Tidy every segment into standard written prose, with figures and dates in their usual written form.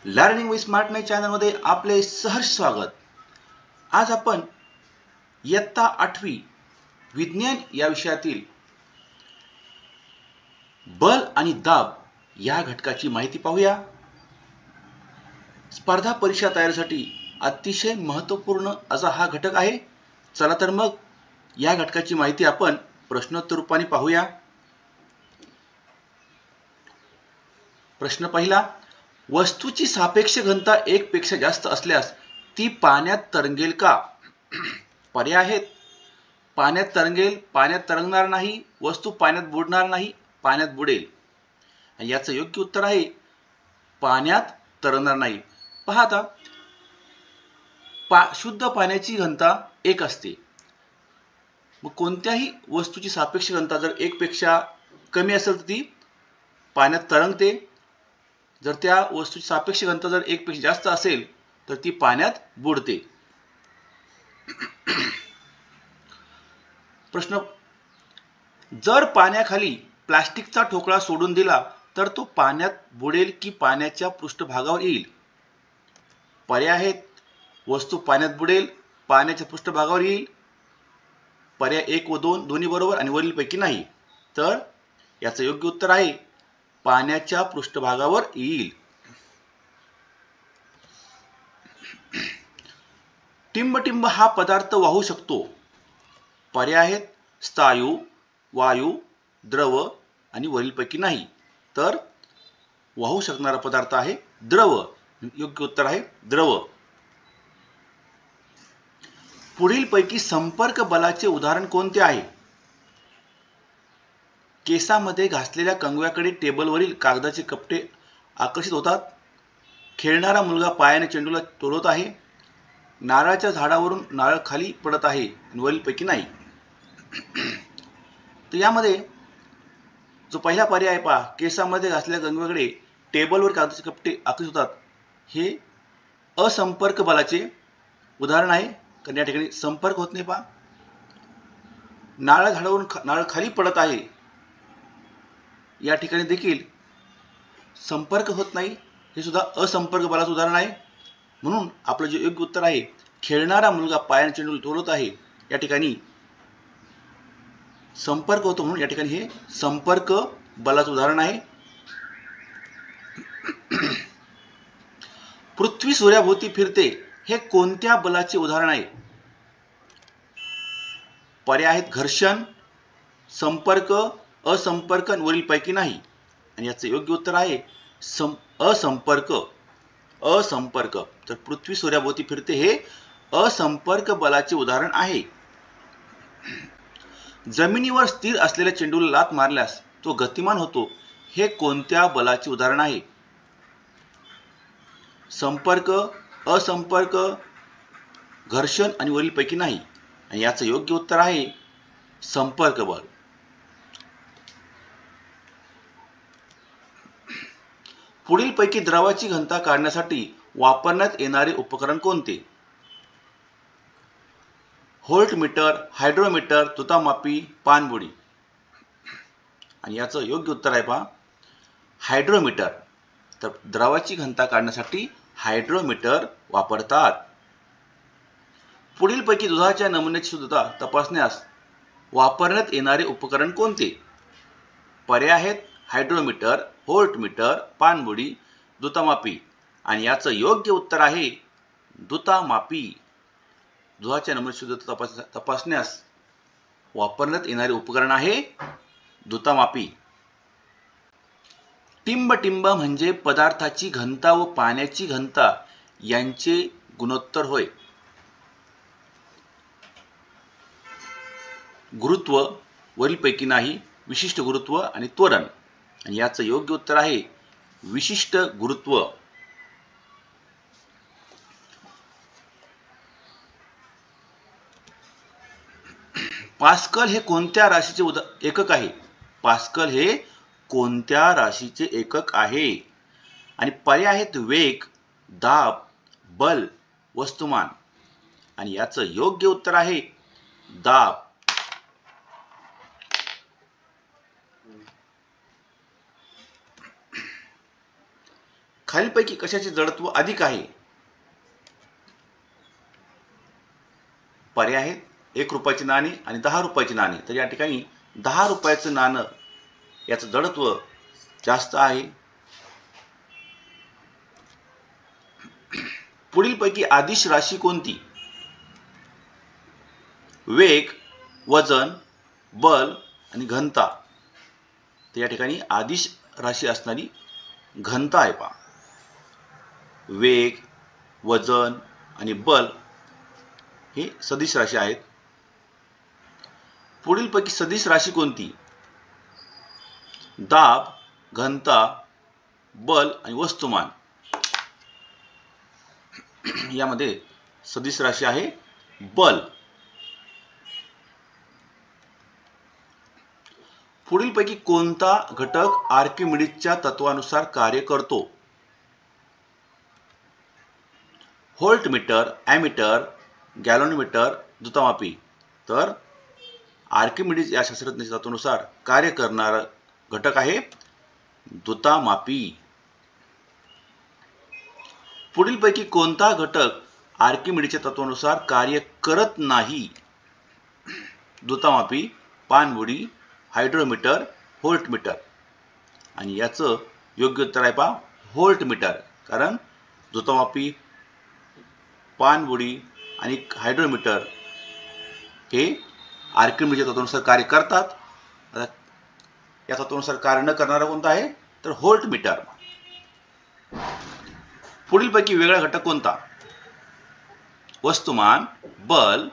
Learning with smart mind चॅनलमध्ये आपले सहर्ष स्वागत. आज आपण इयत्ता 8वी विज्ञान या विषयातील बल आणि दाब या घटकाची माहिती पाहूया. स्पर्धा परीक्षा तयारीसाठी अतिशय महत्त्वपूर्ण असा हा घटक आहे. चला तर मग या घटकाची माहिती आपण प्रश्नोत्तर रूपाने पाहूया. प्रश्न पहिला, वस्तूची सापेक्ष घनता 1 पेक्षा जास्त असल्यास ती पाण्यात तरंगेल का? पर्याय आहेत: पाण्यात तरंगेल, पाण्यात तरंगणार नाही, वस्तू पाण्यात बुडणार नाही, पाण्यात बुडेल. याचं योग्य उत्तर आहे पाण्यात तरंगणार नाही. पहा आता, शुद्ध पाण्याची घनता 1 असते. मग कोणत्याही वस्तूची सापेक्ष घनता जर 1 पेक्षा कमी असेल तर ती पाण्यात तरंगते. जर त्या वस्तूची सापेक्ष घनता जर 1 पेक्षा जास्त असेल तर ती पाण्यात बुडते. प्रश्न, जर पाण्याखाली प्लास्टिकचा ठोकळा सोडून दिला तर तो पाण्यात बुडेल की पाण्याच्या पृष्ठभागावर येईल? पर्याय आहेत: वस्तू पाण्यात बुडेल, पाण्याच्या पृष्ठभागावर येईल. पर्याय 1 व 2 दोन्ही बरोबर आणि वरीलपैकी नाही. तर याचं योग्य उत्तर आहे पाण्याच्या पृष्ठभागावर येईल. टिंबटिंब हा पदार्थ वाहू शकतो. पर्याय आहेत: स्थायू, वायू, द्रव आणि वरीलपैकी नाही. तर वाहू शकणारा पदार्थ आहे द्रव. योग्य उत्तर आहे द्रव. पुढीलपैकी संपर्क बलाचे उदाहरण कोणते आहे? केसामध्ये घासलेल्या कंगव्याकडे टेबलवरील कागदाचे कपटे आकर्षित होतात. खेळणारा मुलगा पायाने चेंडूला तोडत आहे. नारळाच्या झाडावरून नारळ खाली पडत आहे. वरीलपैकी नाही. तर यामध्ये जो पहिला पर्याय आहे पहा, केसामध्ये घासलेल्या कंगव्याकडे टेबलवर कागदाचे कपटे आकर्षित होतात, हे असंपर्क बलाचे उदाहरण आहे. कारण या ठिकाणी संपर्क होत नाही. पहा, नारळ झाडावरून नारळ खाली पडत आहे, या ठिकाणी देखील संपर्क होत नाही. हे सुद्धा असंपर्क बलाचं उदाहरण आहे. म्हणून आपलं जे योग्य उत्तर आहे, खेळणारा मुलगा पायाने चेंडू तोडत आहे, या ठिकाणी संपर्क होतो. म्हणून या ठिकाणी हे संपर्क बलाचं उदाहरण आहे. पृथ्वी सूर्याभोवती फिरते हे कोणत्या बलाचे उदाहरण आहे? पर्याय आहेत: घर्षण, संपर्क, असंपर्क आणि वरीलपैकी नाही. आणि याचं योग्य उत्तर आहे असंपर्क. असंपर्क. तर पृथ्वी सूर्याभोवती फिरते हे असंपर्क बलाचे उदाहरण आहे. जमिनीवर स्थिर असलेल्या चेंडूला लात मारल्यास तो गतिमान होतो, हे कोणत्या बलाचे उदाहरण आहे? संपर्क, असंपर्क, घर्षण आणि वरीलपैकी नाही. आणि याचं योग्य उत्तर आहे संपर्क बल. पुढीलपैकी द्रवाची घनता काढण्यासाठी वापरण्यात येणारे उपकरण कोणते? व्होल्टमीटर, हायड्रोमीटर, तुतामापी, पाणबुडी. आणि याचं योग्य उत्तर आहे पहा हायड्रोमीटर. तर द्रवाची घनता काढण्यासाठी हायड्रोमीटर वापरतात. पुढीलपैकी दुधाच्या नमुन्याची शुद्धता तपासण्यास वापरण्यात येणारे उपकरण कोणते? पर्याय आहेत: हायड्रोमीटर, व्होल्टमीटर, पाणबुडी, दुतामापी. आणि याचं योग्य उत्तर आहे दुतामापी. दुधाच्या नमुन्याची शुद्धता तपासण्यास वापरण्यात येणारे उपकरण आहे दुतामापी. टिंबटिंब म्हणजे पदार्थाची घनता व पाण्याची घनता यांचे गुणोत्तर होय. गुरुत्व, वरीलपैकी नाही, विशिष्ट गुरुत्व आणि त्वरण. आणि याचं योग्य उत्तर आहे विशिष्ट गुरुत्व. पास्कल हे कोणत्या राशीचे एकक आहे? पास्कल हे कोणत्या राशीचे एकक आहे? आणि पर्याय आहेत: वेग, दाब, बल, वस्तुमान. आणि याचं योग्य उत्तर आहे दाब. खालीलपैकी कशाचे जडत्व अधिक आहे? पर्याय आहेत 1 रुपयाचे नाणे आणि 10 रुपयाचे नाणे. तर या ठिकाणी 10 रुपयाचं नाणं याचं जडत्व जास्त आहे. पुढीलपैकी अदिश राशी कोणती? वेग, वजन, बल आणि घनता. तर या ठिकाणी अदिश राशी असणारी घनता आहे पहा. वेग, वजन आणि बल हे सदिश राशी आहेत. पुढीलपैकी सदिश राशी कोणती? दाब, घनता, बल आणि वस्तुमान. यामध्ये सदिश राशी आहे बल. पुढीलपैकी कोणता घटक आर्किमिडीजच्या तत्वानुसार कार्य करतो? व्होल्टमीटर, ॲमीटर, गॅलोमीटर, द्रुतमापी. तर आर्किमिडीज या शास्त्रज्ञाच्या तत्वानुसार कार्य करणारा घटक आहे द्रुतमापी. पुढीलपैकी कोणता घटक आर्किमिडीजच्या तत्वानुसार कार्य करत नाही? द्रुतमापी, पाणबुडी, हायड्रोमीटर, व्होल्टमीटर. आणि याचं योग्य उत्तर आहे पहा व्होल्टमीटर. कारण द्रुतमापी, पाणबुडी आणि हायड्रोमीटर हे आर्किमिडीजच्या तत्वानुसार कार्य करतात. या तत्वानुसार कार्य न करणारा कोणता आहे? तर व्होल्टमीटर. पुढीलपैकी वेगळा घटक कोणता? वस्तुमान, बल,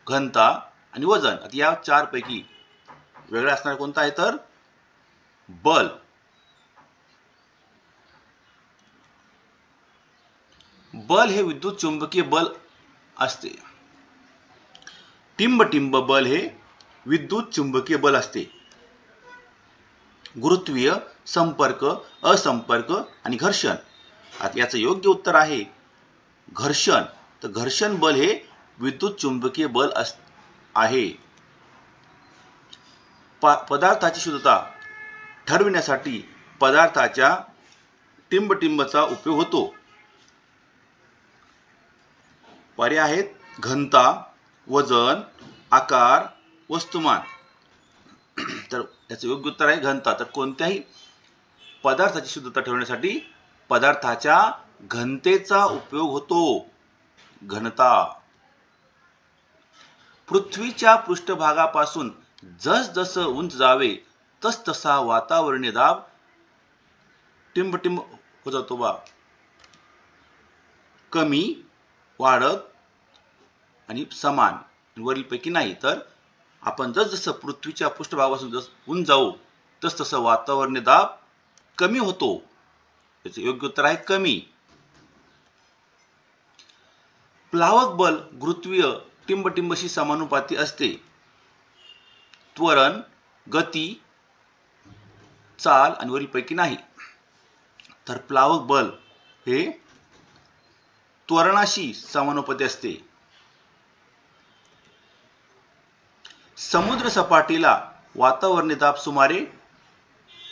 घनता आणि वजन. आता या चार पैकी वेगळा असणारा कोणता आहे? तर बल. बल हे विद्युत चुंबकीय बल असते. टिंब बल हे विद्युत चुंबकीय बल असते. गुरुत्वीय, संपर्क, असंपर्क आणि घर्षण. आता याचं योग्य उत्तर आहे घर्षण. तर घर्षण बल हे विद्युत चुंबकीय बल आहे. पदार्थाची शुद्धता ठरविण्यासाठी पदार्थाच्या टिंबचा उपयोग होतो. पर्याय आहेत घनता, वजन, आकार, वस्तुमान. तर याचं योग्य उत्तर आहे घनता. तर कोणत्याही पदार्थाची शुद्धता ठेवण्यासाठी पदार्थाच्या घनतेचा उपयोग होतो. घनता. पृथ्वीच्या पृष्ठभागापासून जसजसं उंच जावे तसतसा वातावरणीय दाब टिंब होत जातो बा. कमी, वाढत आणि समान. वरीलपैकी नाही. तर आपण जसजसं पृथ्वीच्या पृष्ठभागापासून उंच जाऊ तसतसं वातावरणीय दाब कमी होतो. याचे योग्य उत्तर आहे कमी. प्लावक बल गुरुत्वीय टिंबशी समानुपाती असते. त्वरण, गती, चाल आणि वरीलपैकी नाही. तर प्लावक बल हे त्वरणाशी समानुपाती असते. समुद्र सपाटीला वातावरणीय दाब सुमारे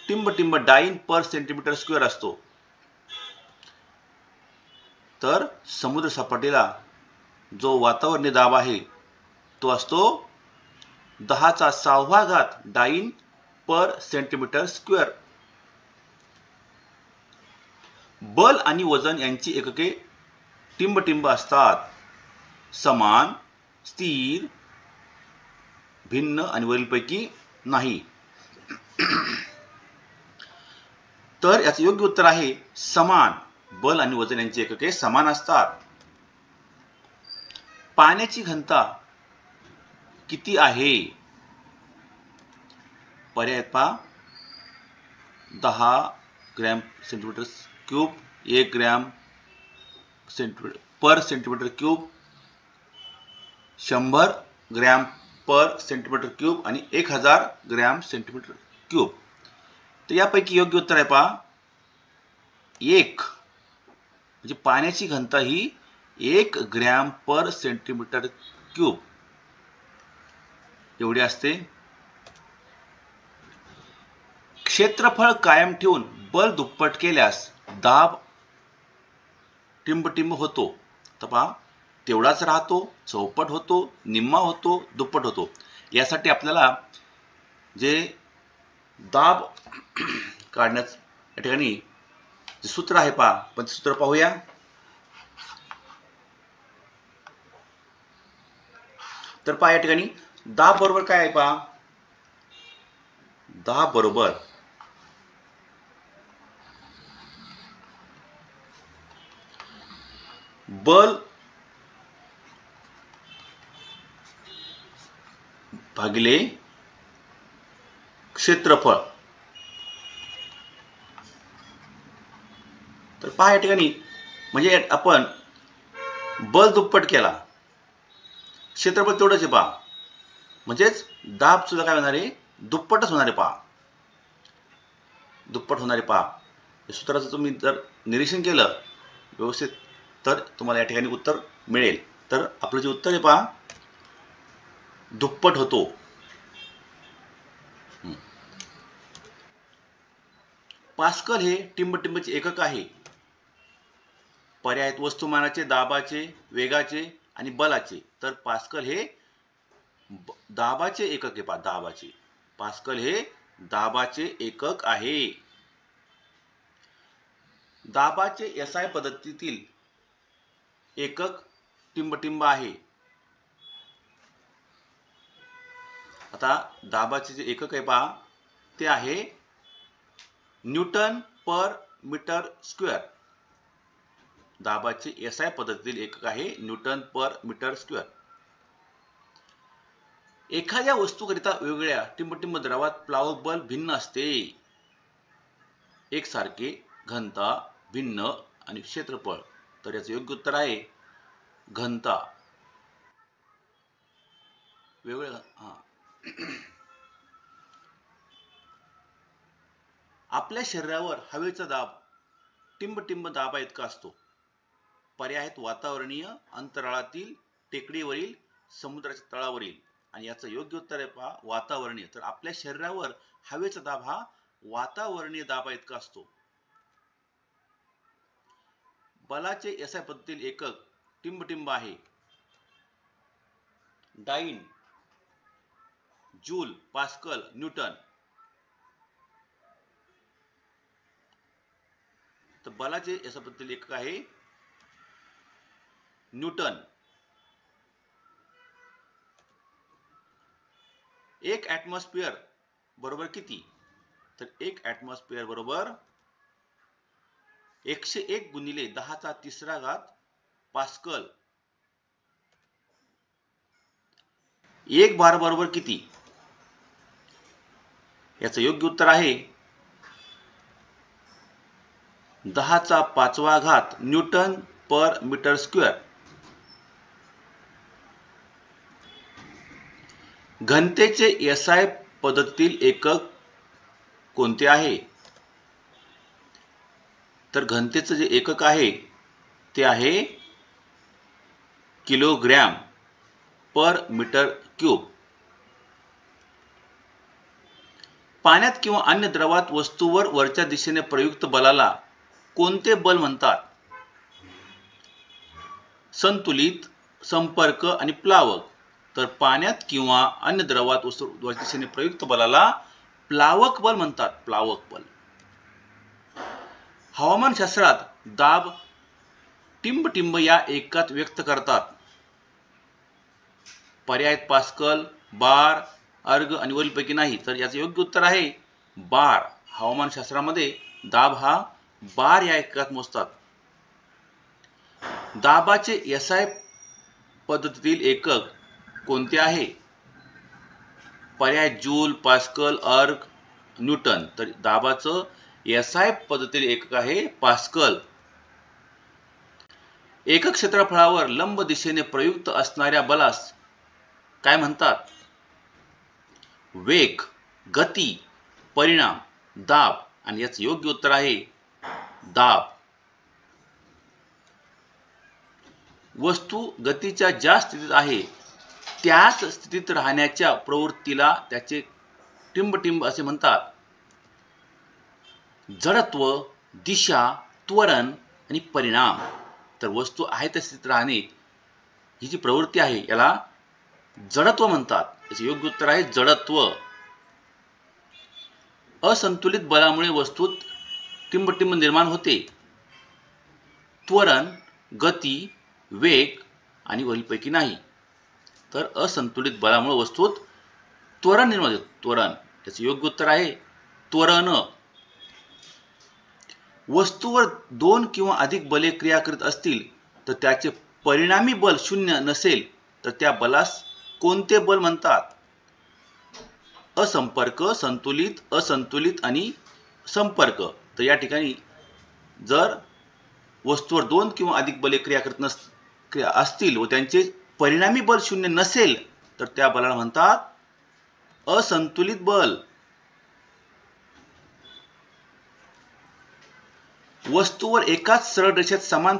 टिंब डाइन पर सेंटीमीटर स्क्वेअर असतो. तर समुद्र सपाटीला जो वातावरणीय दाब आहे तो असतो 10⁶ डाइन पर सेंटीमीटर स्क्वेअर. बल आणि वजन यांची एकके टिंब असतात. समान, स्थिर, भिन्न आणि वरीलपैकी नाही. तर याचं योग्य उत्तर आहे समान. बल आणि वजन यांची एकके समान असतात. पाण्याची घनता किती आहे? पर्याय पहा 10 gram centimetre cube, 1 gram per centimetre cube, 100 gram per centimetre cube आणि 1000 ग्रॅम सेंटीमीटर क्यूब. तर यापैकी योग्य उत्तर आहे पहा 1. म्हणजे पाण्याची घनता ही 1 ग्रॅम पर सेंटीमीटर क्यूब एवढी असते. क्षेत्रफळ कायम ठेवून बल दुप्पट केल्यास दाब टिंब होतो, तर पहा तेवढाच राहतो, चौपट होतो, निम्मा होतो, दुप्पट होतो. यासाठी आपल्याला जे दाब काढण्याचं या ठिकाणी जे सूत्र आहे पहा, पण ते सूत्र पाहूया. तर पहा या ठिकाणी दाब बरोबर काय आहे पहा, दाब बरोबर बल भागिले क्षेत्रफळ. तर पहा या ठिकाणी म्हणजे आपण बल दुप्पट केला, क्षेत्रफळ तेवढंच आहे पहा, म्हणजेच दाब सुद्धा काय होणार आहे, दुप्पटच होणार आहे पहा, दुप्पट होणार आहे पहा. या सूत्राचं तुम्ही जर निरीक्षण केलं व्यवस्थित तर तुम्हाला या ठिकाणी उत्तर मिळेल. तर आपलं जे उत्तर आहे पहा, दुप्पट होतो. पास्कल हे टिंबचे एकक आहे. पर्याय वस्तुमानाचे, दाबाचे, वेगाचे आणि बलाचे. तर पास्कल हे दाबाचे एकक आहे पहा, दाबाचे. पास्कल हे दाबाचे एकक आहे. दाबाचे एसआय पद्धतीतील एकक टिंब आहे. आता दाबाचे जे एकक आहे पहा, ते आहे न्यूटन पर मीटर स्क्वेअर. दाबाचे एसआय पद्धतीतील एकक आहे न्यूटन पर मीटर स्क्वेअर. एखाद्या वस्तूकरिता वेगवेगळ्या टिंब द्रवात प्लावक बल भिन्न असते. एकसारखे, घनता, भिन्न आणि क्षेत्रफळ. तर याचं योग्य उत्तर आहे घनता. वेगवेगळ्या आपल्या शरीरावर हवेचा दाब टिंब दाबा इतका असतो. पर्याय आहेत वातावरणीय, अंतराळातील, टेकडीवरील, समुद्राच्या तळावरील. आणि याचं योग्य उत्तर आहे पहा वातावरणीय. तर आपल्या शरीरावर हवेचा दाब हा वातावरणीय दाबा इतका असतो. बलाचे एसआय पद्धतीतील एकक टिंब आहे. Dyne, joule, pascal, newton. तर बलाचे एसआय पद्धतीतील एकक आहे न्यूटन. एक ऍटमॉस्फिअर बरोबर किती? तर एक ऍटमॉस्फिअर बरोबर 101 गुणिले 10⁻³ पास्कल. एक बार बरोबर किती? याचं योग्य उत्तर आहे 10⁵ न्यूटन पर मीटर स्क्वेअर. घनतेचे एसआय पद्धतीतील एकक कोणते आहे? तर घनतेचं जे एकक आहे ते आहे किलोग्रॅम पर मीटर क्यूब. पाण्यात किंवा अन्य द्रवात वस्तूवर वरच्या दिशेने प्रयुक्त बलाला कोणते बल म्हणतात? संतुलित, संपर्क आणि प्लावक. तर पाण्यात किंवा अन्य द्रवात वस्तूवर दिशेने प्रयुक्त बलाला प्लावक बल म्हणतात, प्लावक बल. हवामानशास्त्रात दाब टिंब या एककात व्यक्त करतात. पर्याय पास्कल, बार, अर्ग आणि वरीलपैकी नाही. तर याचं योग्य उत्तर आहे बार. हवामानशास्त्रामध्ये दाब हा बार या एककात मोजतात. दाबाचे एसआय पद्धतीतील एकक कोणते आहे? पर्याय जूल, पास्कल, अर्ग, न्यूटन. तर दाबाचं एसआय पद्धतीतील एकक आहे पास्कल. एकक क्षेत्रफळावर लंब दिशेने प्रयुक्त असणाऱ्या बलास काय म्हणतात? वेग, गती, परिणाम, दाब. आणि याचं योग्य उत्तर आहे दाब. वस्तू गतीच्या ज्या स्थितीत आहे त्याच स्थितीत राहण्याच्या प्रवृत्तीला त्याचे टिंब असे म्हणतात. जडत्व, दिशा, त्वरण आणि परिणाम. तर वस्तू आहे तशीच राहणे ही जी प्रवृत्ती आहे याला जडत्व म्हणतात. याचे योग्य उत्तर आहे जडत्व. असंतुलित बलामुळे वस्तूत टिंबटिंब निर्माण होते. त्वरण, गती, वेग आणि वरीलपैकी नाही. तर असंतुलित बलामुळे वस्तूत त्वरण निर्माण होते. त्वरण. त्याचे योग्य उत्तर आहे त्वरण. वस्तूवर 2 किंवा अधिक बले क्रिया करीत असतील तर त्याचे परिणामी बल शून्य नसेल तर त्या बलास कोणते बल म्हणतात? असंपर्क, संतुलित, असंतुलित आणि संपर्क. तर या ठिकाणी जर वस्तूवर 2 किंवा अधिक बले क्रिया करत असतील व त्यांचे परिणामी बल शून्य नसेल तर त्या बलाला म्हणतात असंतुलित बल. वस्तूवर एकाच सरळ रेषेत समान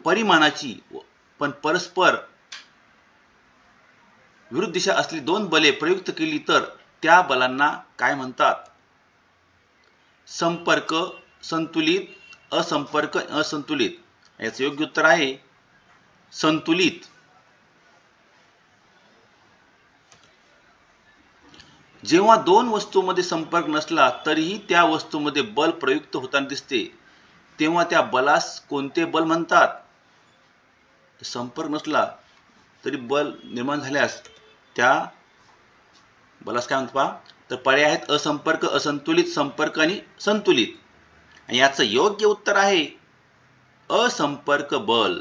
परिमाणाची पण परस्पर विरुद्ध दिशा असलेली 2 बले प्रयुक्त केली तर त्या बलांना काय म्हणतात? संपर्क, संतुलित, असंपर्क, असंतुलित. याचे योग्य उत्तर आहे संतुलित. जेव्हा 2 वस्तूंमध्ये संपर्क नसला तरीही त्या वस्तूमध्ये बल प्रयुक्त होताना दिसते तेव्हा त्या बलास कोणते बल म्हणतात? संपर्क नसला तरी बल निर्माण झाल्यास त्या बलास काय म्हणतात पहा? तर पर्याय आहेत असंपर्क, असंतुलित, संपर्क आणि संतुलित. आणि याचं योग्य उत्तर आहे असंपर्क बल.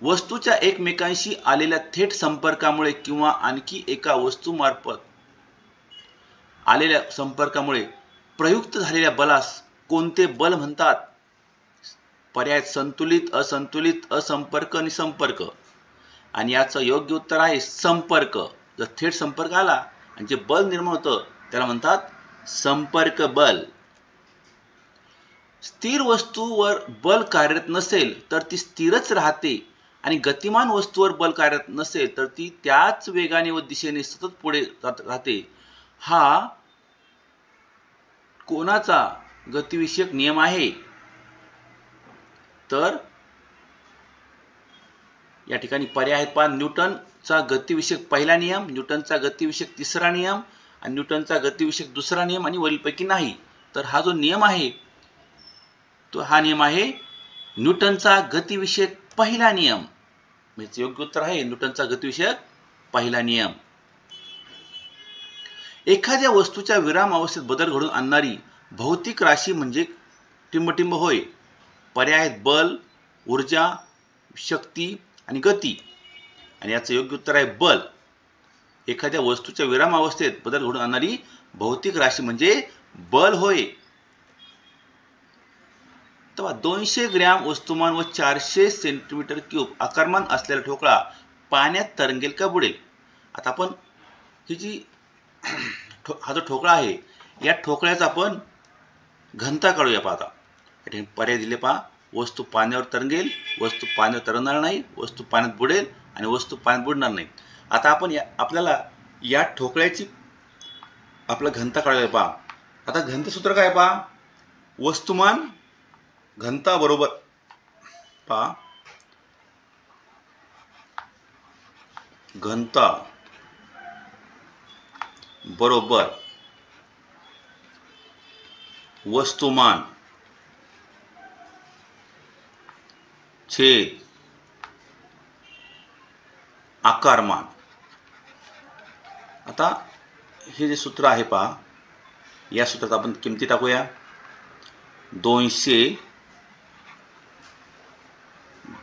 वस्तूच्या एकमेकांशी आलेल्या थेट संपर्कामुळे किंवा आणखी एका वस्तूमार्फत आलेल्या संपर्कामुळे प्रयुक्त झालेल्या बलास कोणते बल म्हणतात? पर्याय संतुलित, असंतुलित, असंपर्क आणि संपर्क. आणि याचं योग्य उत्तर आहे संपर्क. जर थेट संपर्क आला आणि जे बल निर्माण होतं त्याला म्हणतात संपर्क बल. स्थिर वस्तूवर बल कार्यरत नसेल तर ती स्थिरच राहते आणि गतिमान वस्तूवर बल कार्यरत नसेल तर ती त्याच वेगाने व दिशेने सतत पुढे राहते. हा कोणाचा गतिविषयक नियम आहे? तर या ठिकाणी पर्याय आहेत पहा. न्यूटनचा गतिविषयक पहिला नियम, न्यूटनचा गतिविषयक तिसरा नियम आणि न्यूटनचा गतिविषयक दुसरा नियम आणि वरीलपैकी नाही. तर हा जो नियम आहे तो हा नियम आहे न्यूटनचा गतिविषयक पहिला नियम. म्हणजे योग्य उत्तर आहे न्यूटनचा गतिविषयक पहिला नियम. एखाद्या वस्तूच्या विराम अवस्थेत बदल घडून आणणारी भौतिक राशी म्हणजे टिंबटिंब होय. पर्याय आहेत बल, ऊर्जा, शक्ती आणि गती. आणि याचं योग्य उत्तर आहे बल. एखाद्या वस्तूच्या विराम अवस्थेत बदल घडून आणणारी भौतिक राशी म्हणजे बल होय. तेव्हा 200 ग्रॅम वस्तुमान व 400 सेंटीमीटर क्यूब आकारमान असलेला ठोकळा पाण्यात तरंगेल का बुडेल? आता आपण ही जी हा जो ठोकळा आहे या ठोकळ्याचा आपण घनता काढूया. पाहता पर्याय दिले पहा. वस्तू पाण्यावर तरंगेल, वस्तू पाण्यावर तरंगणार नाही, वस्तू पाण्यात बुडेल आणि वस्तू पाण्यात बुडणार नाही. आता आपण आपल्याला या ठोकळ्याची आपला घनता काढायला पहा. आता घनता सूत्र काय पहा? वस्तुमान घनता बरोबर पहा घनता बरोबर वस्तुमान छेद आकारमान. आता हे जे सूत्र आहे पहा, या सूत्रात आपण किमती टाकूया. 200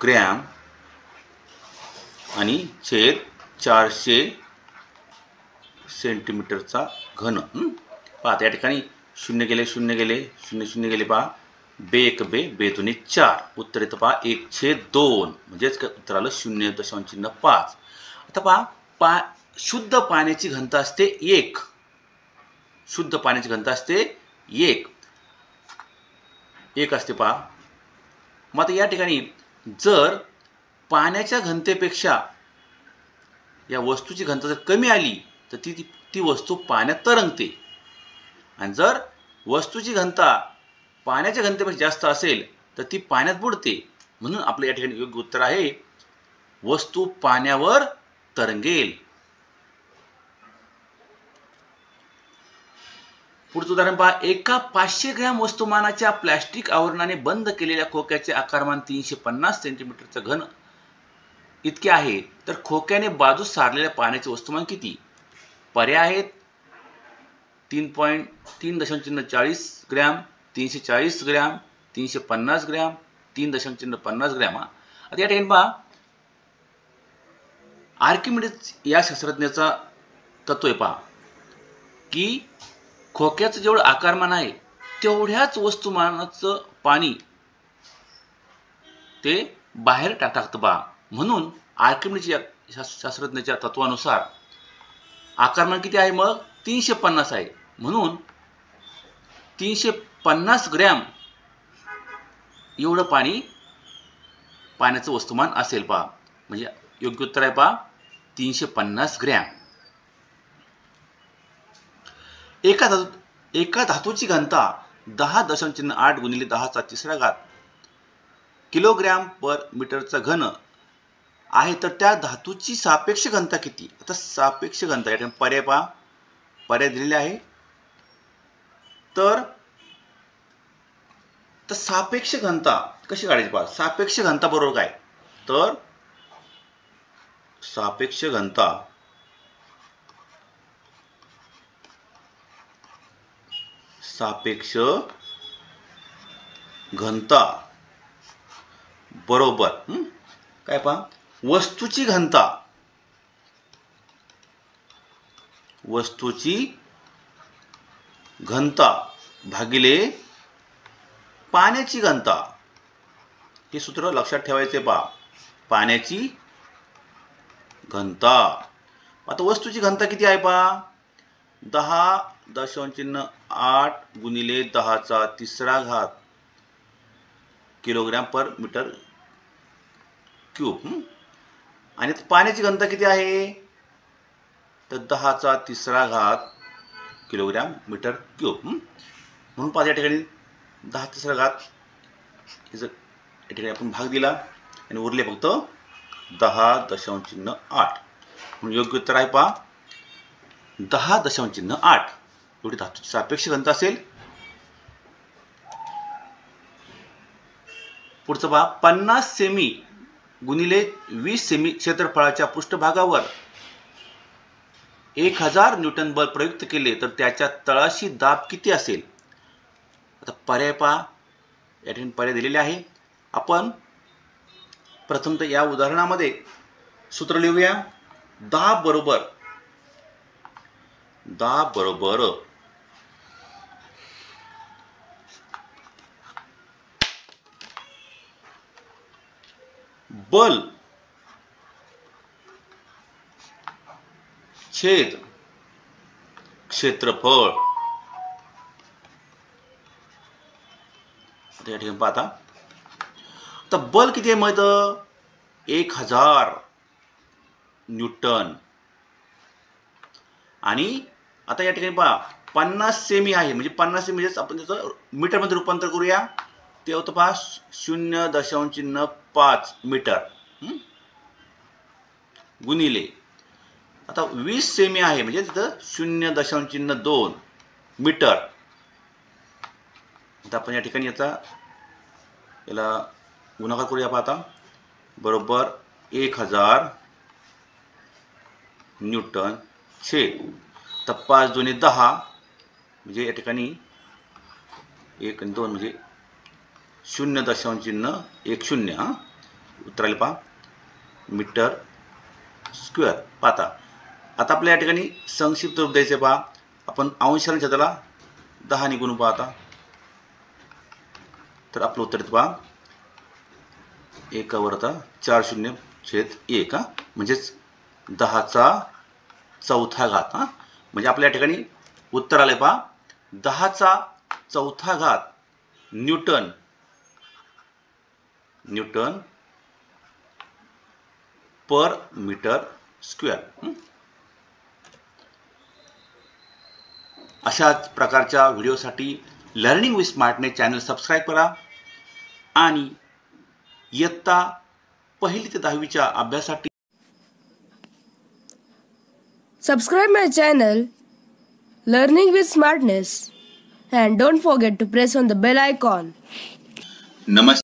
ग्रॅम आणि छेद 400 सेंटीमीटरचा घन. पहा त्या ठिकाणी शून्य गेले, शून्य गेले, शून्य शून्य गेले. पहा बे एक बे, बे दोन्ही 4. उत्तर येतं पहा 1/2. म्हणजेच उत्तर आलं 0.5. आता पहा शुद्ध पाण्याची घनता असते 1. शुद्ध पाण्याची घनता असते 1 असते पहा. मग आता या ठिकाणी जर पाण्याच्या घनतेपेक्षा या वस्तूची घनता जर कमी आली तर ती वस्तू पाण्यात तरंगते. आणि जर वस्तूची घनता पाण्याच्या घनतेपेक्षा जास्त असेल तर ती पाण्यात बुडते. म्हणून आपलं या ठिकाणी योग्य उत्तर आहे वस्तू पाण्यावर तरंगेल. पुढचं उदाहरण पहा. एका 500 ग्रॅम वस्तुमानाच्या प्लॅस्टिक आवरणाने बंद केलेल्या खोक्याचे आकारमान 350 सेंटीमीटरचं घन इतके आहे, तर खोक्याने बाजूस सारलेल्या पाण्याचे वस्तुमान किती? पर्याय आहेत 3.40 ग्रॅम, 340 ग्रॅम, 350 ग्रॅम, 3.50 ग्रॅम. आता या ठिकाणी पहा, आर्किमिडीज या शास्त्रज्ञाचा तत्व आहे पहा की खोक्याचं जेवढं आकारमान आहे तेवढ्याच वस्तुमानाचं पाणी ते बाहेर टाकतं पहा. म्हणून आर्किमिडीज या शास्त्रज्ञाच्या तत्वानुसार आकारमान किती आहे? मग 350 आहे. म्हणून 350 ग्रॅम एवढं पाण्याचं वस्तुमान असेल पहा. म्हणजे योग्य उत्तर आहे पहा 350 ग्रॅम. एका धातूची घनता 10.8 गुणिले 10⁻³ किलोग्रॅम पर मीटरचा घन आहे, तर त्या धातूची सापेक्ष घनता किती? आता सापेक्ष घनता या ठिकाणी पर्याय पहा, पर्याय दिलेले आहे. तर सापेक्ष घनता कशी काढायची पहा. सापेक्ष घनता बरोबर काय? तर सापेक्ष घनता बरोबर काय पहा, वस्तूची घनता भागिले पाण्याची घनता. हे सूत्र लक्षात ठेवायचे पहा. पाण्याची घनता. आता वस्तूची घनता किती आहे पहा, 10.8 गुणिले 10⁻³ किलोग्रॅम पर मीटर क्यूब. आणि पाण्याची घनता किती आहे? तर 10⁻³ किलोग्रॅम मीटर क्यूब. म्हणून पहा या ठिकाणी 10⁻³ या ठिकाणी आपण भाग दिला आणि उरले फक्त 10.8. म्हणून योग्य उत्तर आहे पहा 10.8 एवढी धातूची सापेक्ष घनता असेल. पुढचं पहा. 50 सेमी गुणिले 20 सेमी क्षेत्रफळाच्या पृष्ठभागावर 1000 न्यूटन बल प्रयुक्त केले, तर त्याच्या तळाशी दाब किती असेल? आता पर्याय पहा, या ठिकाणी पर्याय दिलेले आहे. आपण प्रथमतः या उदाहरणामध्ये सूत्र लिहूया. दाब बरोबर बल छेद क्षेत्रफळ. या ठिकाणी पाहता, तर बल किती आहे माहित? 1000 न्यूटन. आणि आता या ठिकाणी पहा 50 सेमी आहे, म्हणजे 50 सेमी म्हणजे आपण त्याचं मीटर मध्ये रूपांतर करूया. ते होतं पहा 0.5 मीटर गुणिले आता 20 सेमी आहे, म्हणजे तिथं 0.2 मीटर. आता आपण या ठिकाणी याला गुणाकार करूया. पाहता बरोबर 1000 न्यूटन छेद. तर 5 दुणे 10 म्हणजे या ठिकाणी 1 आणि 2 म्हणजे 0.10 उत्तर आले पहा मीटर स्क्वेअर. पाहता आता आपल्या या ठिकाणी संक्षिप्त रूप द्यायचे पहा. आपण अंशाने छेदाला 10 ने गुणू पाहता, तर आपलं उत्तर येतं पहा 1 आता 4 शून्य छेद 1 म्हणजेच 10⁻⁴. म्हणजे आपल्या या ठिकाणी उत्तर आले पहा 10⁻⁴ न्यूटन पर मीटर स्क्वेअर. अशाच प्रकारच्या व्हिडिओसाठी learning with smartness channel subscribe करा आणि इयत्ता 1ली ते 10वीच्या अभ्यासासाठी Subscribe my channel Learning with Smartness and don't forget to press on the bell icon. नमस्कार.